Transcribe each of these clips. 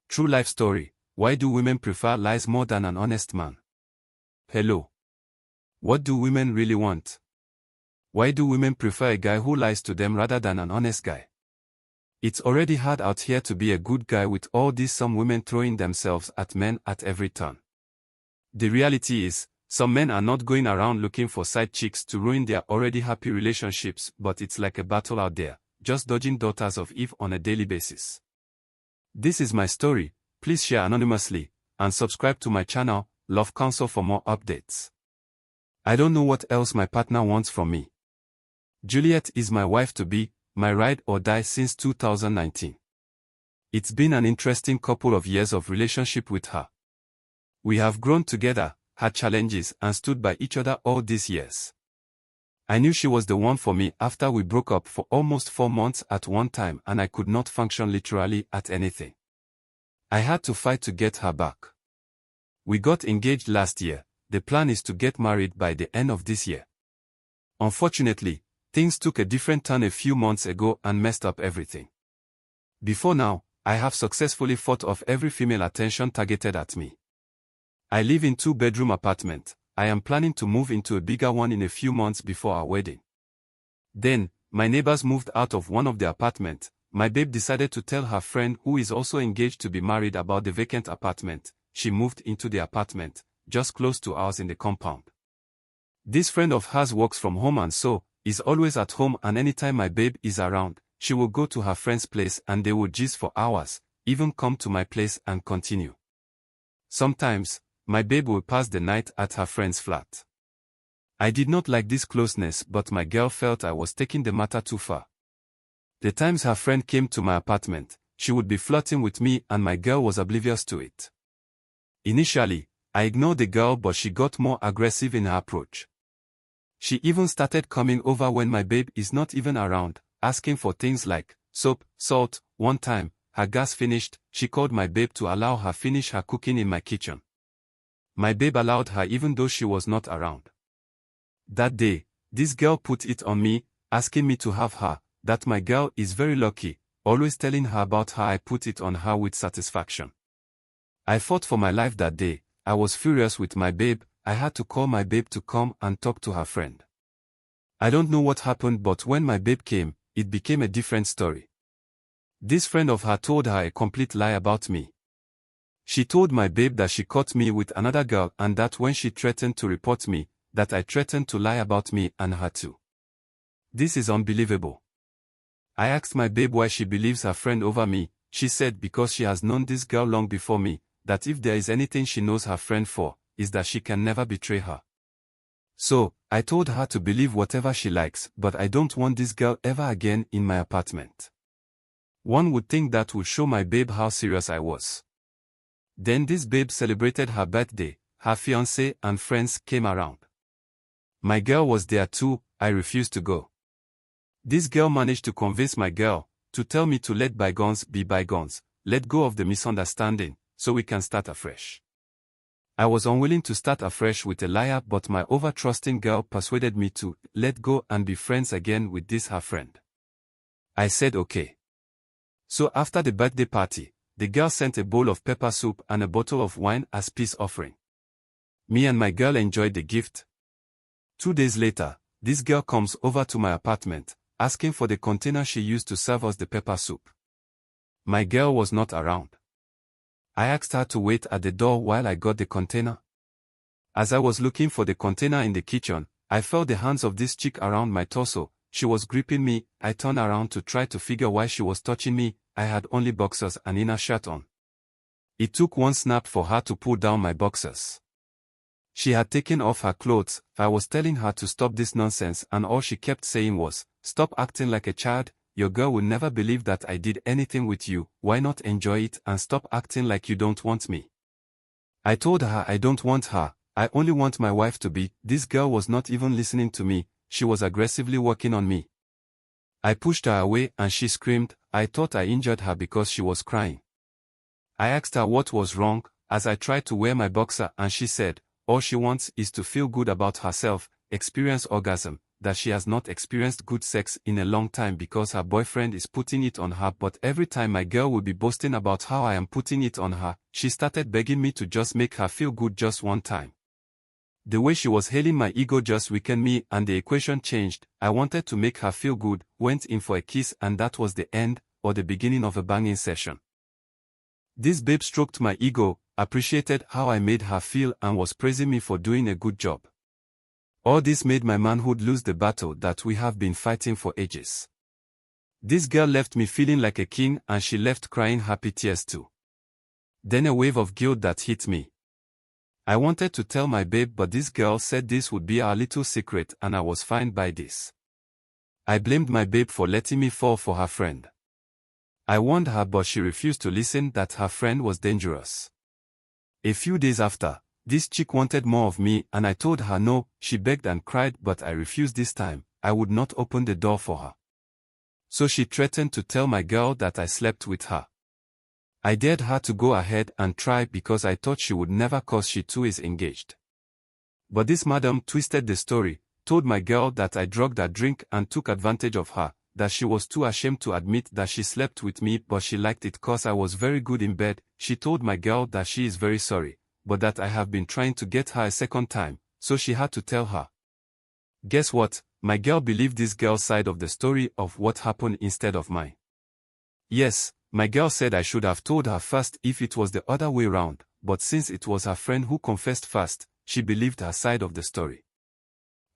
True life story. Why do women prefer lies more than an honest man? Hello. What do women really want? Why do women prefer a guy who lies to them rather than an honest guy? It's already hard out here to be a good guy with all these some women throwing themselves at men at every turn. The reality is, some men are not going around looking for side chicks to ruin their already happy relationships, but it's like a battle out there, just dodging daughters of Eve on a daily basis. This is my story. Please share anonymously, and subscribe to my channel, Love Counsel, for more updates. I don't know what else my partner wants from me. Juliet is my wife-to-be, my ride or die since 2019. It's been an interesting couple of years of relationship with her. We have grown together, had challenges, and stood by each other all these years. I knew she was the one for me after we broke up for almost 4 months at one time, and I could not function literally at anything. I had to fight to get her back. We got engaged last year. The plan is to get married by the end of this year. Unfortunately, things took a different turn a few months ago and messed up everything. Before now, I have successfully fought off every female attention targeted at me. I live in 2-bedroom apartment. I am planning to move into a bigger one in a few months before our wedding. Then, my neighbors moved out of one of the apartments. My babe decided to tell her friend who is also engaged to be married about the vacant apartment. She moved into the apartment, just close to ours in the compound. This friend of hers works from home and so, is always at home, and anytime my babe is around, she will go to her friend's place and they will gist for hours, even come to my place and continue. Sometimes, my babe will pass the night at her friend's flat. I did not like this closeness, but my girl felt I was taking the matter too far. The times her friend came to my apartment, she would be flirting with me and my girl was oblivious to it. Initially, I ignored the girl, but she got more aggressive in her approach. She even started coming over when my babe is not even around, asking for things like soap, salt. One time, her gas finished, she called my babe to allow her finish her cooking in my kitchen. My babe allowed her even though she was not around. That day, this girl put it on me, asking me to have her, that my girl is very lucky, always telling her about how I put it on her with satisfaction. I fought for my life that day. I was furious with my babe. I had to call my babe to come and talk to her friend. I don't know what happened, but when my babe came, it became a different story. This friend of her told her a complete lie about me. She told my babe that she caught me with another girl and that when she threatened to report me, that I threatened to lie about me and her too. This is unbelievable. I asked my babe why she believes her friend over me. She said because she has known this girl long before me, that if there is anything she knows her friend for, is that she can never betray her. So, I told her to believe whatever she likes, but I don't want this girl ever again in my apartment. One would think that would show my babe how serious I was. Then this babe celebrated her birthday. Her fiancé and friends came around. My girl was there too. I refused to go. This girl managed to convince my girl to tell me to let bygones be bygones, let go of the misunderstanding, so we can start afresh. I was unwilling to start afresh with a liar, but my over-trusting girl persuaded me to let go and be friends again with this her friend. I said okay. So after the birthday party, the girl sent a bowl of pepper soup and a bottle of wine as peace offering. Me and my girl enjoyed the gift. 2 days later, this girl comes over to my apartment, asking for the container she used to serve us the pepper soup. My girl was not around. I asked her to wait at the door while I got the container. As I was looking for the container in the kitchen, I felt the hands of this chick around my torso. She was gripping me. I turned around to try to figure why she was touching me. I had only boxers and inner shirt on. It took one snap for her to pull down my boxers. She had taken off her clothes. I was telling her to stop this nonsense and all she kept saying was, "Stop acting like a child. Your girl will never believe that I did anything with you. Why not enjoy it and stop acting like you don't want me?" I told her I don't want her. I only want my wife to be. This girl was not even listening to me. She was aggressively working on me. I pushed her away and she screamed. I thought I injured her because she was crying. I asked her what was wrong as I tried to wear my boxer, and she said, all she wants is to feel good about herself, experience orgasm, that she has not experienced good sex in a long time because her boyfriend is putting it on her, but every time my girl will be boasting about how I am putting it on her, she started begging me to just make her feel good just one time. The way she was hailing my ego just weakened me and the equation changed. I wanted to make her feel good, went in for a kiss, and that was the end, or the beginning of a banging session. This babe stroked my ego, appreciated how I made her feel, and was praising me for doing a good job. All this made my manhood lose the battle that we have been fighting for ages. This girl left me feeling like a king, and she left crying happy tears too. Then a wave of guilt that hit me. I wanted to tell my babe, but this girl said this would be our little secret, and I was fine by this. I blamed my babe for letting me fall for her friend. I warned her, but she refused to listen, that her friend was dangerous. A few days after, this chick wanted more of me, and I told her no. She begged and cried, but I refused this time. I would not open the door for her. So she threatened to tell my girl that I slept with her. I dared her to go ahead and try because I thought she would never, cause she too is engaged. But this madam twisted the story, told my girl that I drugged her drink and took advantage of her, that she was too ashamed to admit that she slept with me, but she liked it cause I was very good in bed. She told my girl that she is very sorry, but that I have been trying to get her a second time, so she had to tell her. Guess what? My girl believed this girl's side of the story of what happened instead of mine. Yes, my girl said I should have told her first if it was the other way round, but since it was her friend who confessed first, she believed her side of the story.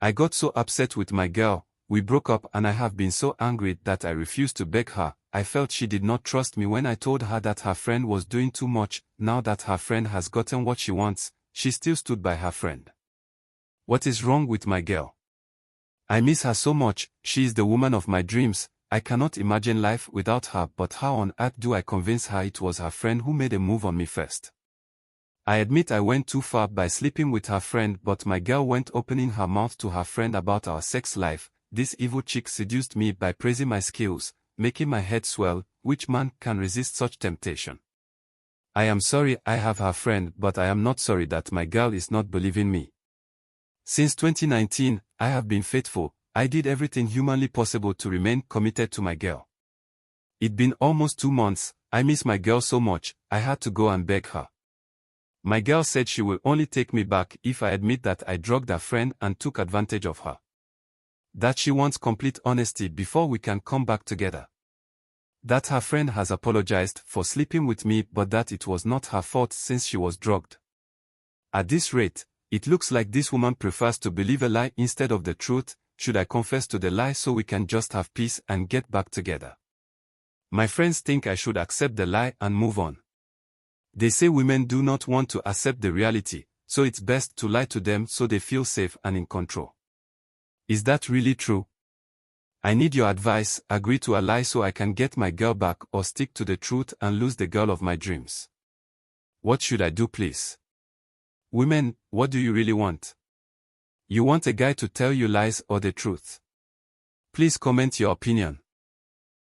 I got so upset with my girl, we broke up, and I have been so angry that I refused to beg her. I felt she did not trust me when I told her that her friend was doing too much. Now that her friend has gotten what she wants, she still stood by her friend. What is wrong with my girl? I miss her so much. She is the woman of my dreams. I cannot imagine life without her, but how on earth do I convince her it was her friend who made a move on me first? I admit I went too far by sleeping with her friend, but my girl went opening her mouth to her friend about our sex life. This evil chick seduced me by praising my skills, making my head swell. Which man can resist such temptation? I am sorry I have her friend, but I am not sorry that my girl is not believing me. Since 2019, I have been faithful. I did everything humanly possible to remain committed to my girl. It's been almost 2 months. I miss my girl so much, I had to go and beg her. My girl said she will only take me back if I admit that I drugged her friend and took advantage of her. That she wants complete honesty before we can come back together. That her friend has apologized for sleeping with me, but that it was not her fault since she was drugged. At this rate, it looks like this woman prefers to believe a lie instead of the truth. Should I confess to the lie so we can just have peace and get back together? My friends think I should accept the lie and move on. They say women do not want to accept the reality, so it's best to lie to them so they feel safe and in control. Is that really true? I need your advice. Agree to a lie so I can get my girl back, or stick to the truth and lose the girl of my dreams? What should I do, please? Women, what do you really want? You want a guy to tell you lies or the truth? Please comment your opinion.